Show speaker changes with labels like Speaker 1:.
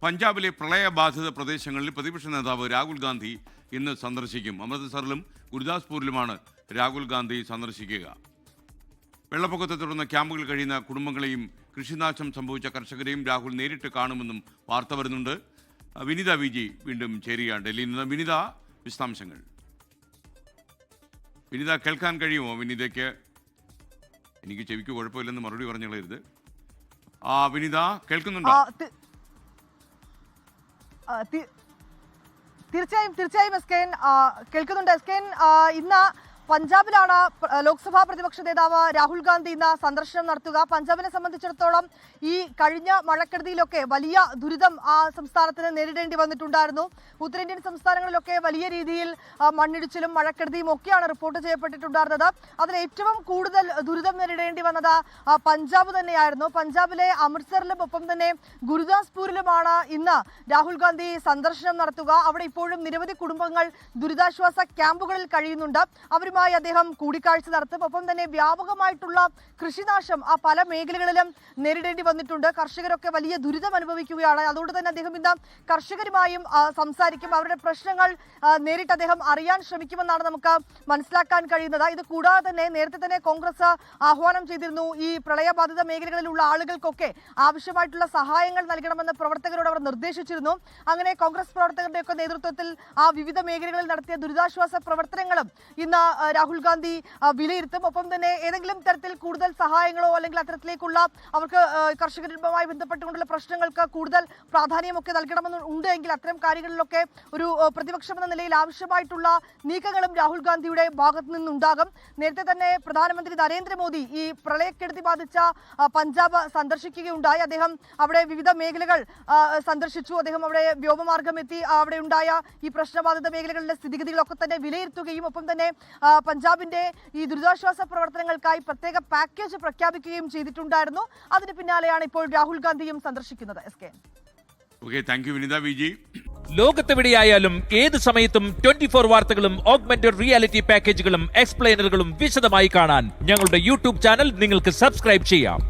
Speaker 1: പഞ്ചാബിലെ പ്രളയബാധിത പ്രദേശങ്ങളിൽ പ്രതിപക്ഷ നേതാവ് രാഹുൽ ഗാന്ധി ഇന്ന് സന്ദർശിക്കും. അമൃത്സറിലും ഗുരുദാസ്പൂരിലുമാണ് രാഹുൽ ഗാന്ധി സന്ദർശിക്കുക. വെള്ളപ്പൊക്കത്തെ തുടർന്ന് ക്യാമ്പുകളിൽ കഴിയുന്ന കുടുംബങ്ങളെയും കൃഷിനാശം സംഭവിച്ച കർഷകരെയും രാഹുൽ നേരിട്ട് കാണുമെന്നും വാർത്ത വരുന്നുണ്ട്. വിനിത വിജി വീണ്ടും ചേരുകയാണ് ഡൽഹിയിൽ നിന്ന്. വിനിത, വിശദാംശങ്ങൾ. വിനിത, കേൾക്കാൻ കഴിയുമോ? വിനിതയ്ക്ക് എനിക്ക് ചെവിക്ക് കുഴപ്പമില്ലെന്ന് മറുപടി പറഞ്ഞു കളയരുത്. വിനിത, കേൾക്കുന്നുണ്ടോ?
Speaker 2: തീർച്ചയായും എസ്കേൻ കേൾക്കുന്നുണ്ട്. എസ്കേൻ, ഇന്ന് പഞ്ചാബിലാണ് ലോക്സഭാ പ്രതിപക്ഷ നേതാവ് രാഹുൽ ഗാന്ധി ഇന്ന് സന്ദർശനം നടത്തുക. പഞ്ചാബിനെ സംബന്ധിച്ചിടത്തോളം ഈ കഴിഞ്ഞ മഴക്കെടുതിയിലൊക്കെ വലിയ ദുരിതം ആ സംസ്ഥാനത്തിന് നേരിടേണ്ടി വന്നിട്ടുണ്ടായിരുന്നു. ഉത്തരേന്ത്യൻ സംസ്ഥാനങ്ങളിലൊക്കെ വലിയ രീതിയിൽ മണ്ണിടിച്ചിലും മഴക്കെടുതിയും ഒക്കെയാണ് റിപ്പോർട്ട് ചെയ്യപ്പെട്ടിട്ടുണ്ടായിരുന്നത്. അതിൽ ഏറ്റവും കൂടുതൽ ദുരിതം നേരിടേണ്ടി വന്നത് പഞ്ചാബ് തന്നെയായിരുന്നു. പഞ്ചാബിലെ അമൃത്സറിലും ഒപ്പം തന്നെ ഗുരുദാസ്പൂരിലുമാണ് ഇന്ന് രാഹുൽ ഗാന്ധി സന്ദർശനം നടത്തുക. അവിടെ ഇപ്പോഴും നിരവധി കുടുംബങ്ങൾ ദുരിതാശ്വാസ ക്യാമ്പുകളിൽ കഴിയുന്നുണ്ട്. അവരുമായി അദ്ദേഹം കൂടിക്കാഴ്ച നടത്തും. ഒപ്പം തന്നെ വ്യാപകമായിട്ടുള്ള കൃഷിനാശം ആ പല മേഖലകളിലും നേരിടേണ്ടി വന്നിട്ടുണ്ട്. കർഷകരൊക്കെ വലിയ ദുരിതം അനുഭവിക്കുകയാണ്. അതുകൊണ്ട് തന്നെ അദ്ദേഹം ഇന്ന് കർഷകരുമായും സംസാരിക്കും. അവരുടെ പ്രശ്നങ്ങൾ നേരിട്ട് അദ്ദേഹം അറിയാൻ ശ്രമിക്കുമെന്നാണ് നമുക്ക് മനസ്സിലാക്കാൻ കഴിയുന്നത്. ഇത് കൂടാതെ തന്നെ നേരത്തെ തന്നെ കോൺഗ്രസ് ആഹ്വാനം ചെയ്തിരുന്നു, ഈ പ്രളയബാധിത മേഖലകളിലുള്ള ആളുകൾക്കൊക്കെ ആവശ്യമായിട്ടുള്ള സഹായങ്ങൾ നൽകണമെന്ന് പ്രവർത്തകരോട് അവർ നിർദ്ദേശിച്ചിരുന്നു. അങ്ങനെ കോൺഗ്രസ് പ്രവർത്തകരുടെയൊക്കെ നേതൃത്വത്തിൽ ആ വിവിധ മേഖലകളിൽ നടത്തിയ ദുരിതാശ്വാസ പ്രവർത്തനങ്ങളും ഇന്ന് രാഹുൽ ഗാന്ധി വിലയിരുത്തും. ഒപ്പം തന്നെ ഏതെങ്കിലും തരത്തിൽ കൂടുതൽ സഹായങ്ങളോ അല്ലെങ്കിൽ അത്തരത്തിലേക്കുള്ള അവർക്ക് കർഷകരുമായി ബന്ധപ്പെട്ടുകൊണ്ടുള്ള പ്രശ്നങ്ങൾക്ക് കൂടുതൽ പ്രാധാന്യമൊക്കെ നൽകണമെന്ന് ഉണ്ട് എങ്കിൽ അത്തരം കാര്യങ്ങളിലൊക്കെ ഒരു പ്രതിപക്ഷം എന്ന നിലയിൽ ആവശ്യമായിട്ടുള്ള നീക്കങ്ങളും രാഹുൽ ഗാന്ധിയുടെ ഭാഗത്തു നിന്നുണ്ടാകും. നേരത്തെ തന്നെ പ്രധാനമന്ത്രി നരേന്ദ്രമോദി ഈ പ്രളയക്കെടുതി ബാധിച്ച പഞ്ചാബ് സന്ദർശിക്കുകയുണ്ടായി. അദ്ദേഹം അവിടെ വിവിധ മേഖലകൾ സന്ദർശിച്ചു. അദ്ദേഹം അവിടെ വ്യോമമാർഗം എത്തി അവിടെ ഉണ്ടായ ഈ പ്രശ്നബാധിത മേഖലകളിലെ സ്ഥിതിഗതികളൊക്കെ തന്നെ വിലയിരുത്തുകയും ഒപ്പം തന്നെ പഞ്ചാബിന്റെ ഈ ദുരിതാശ്വാസ പ്രവർത്തനങ്ങൾക്കായി പ്രത്യേക പാക്കേജ് പ്രഖ്യാപിക്കുകയും ചെയ്തിട്ടുണ്ടായിരുന്നു. അതിന് പിന്നാലെയാണ് ഇപ്പോൾ രാഹുൽ ഗാന്ധിയും സന്ദർശിക്കുന്നത്.
Speaker 3: ലോകത്തെവിടെയായാലും ഏത് സമയത്തും 24 വാർത്തകളും ഓഗ്മെന്റഡ് റിയാലിറ്റി പാക്കേജുകളും എക്സ്പ്ലെയിനറുകളും വിശദമായി കാണാൻ ഞങ്ങളുടെ യൂട്യൂബ് ചാനൽ നിങ്ങൾക്ക് സബ്സ്ക്രൈബ് ചെയ്യാം.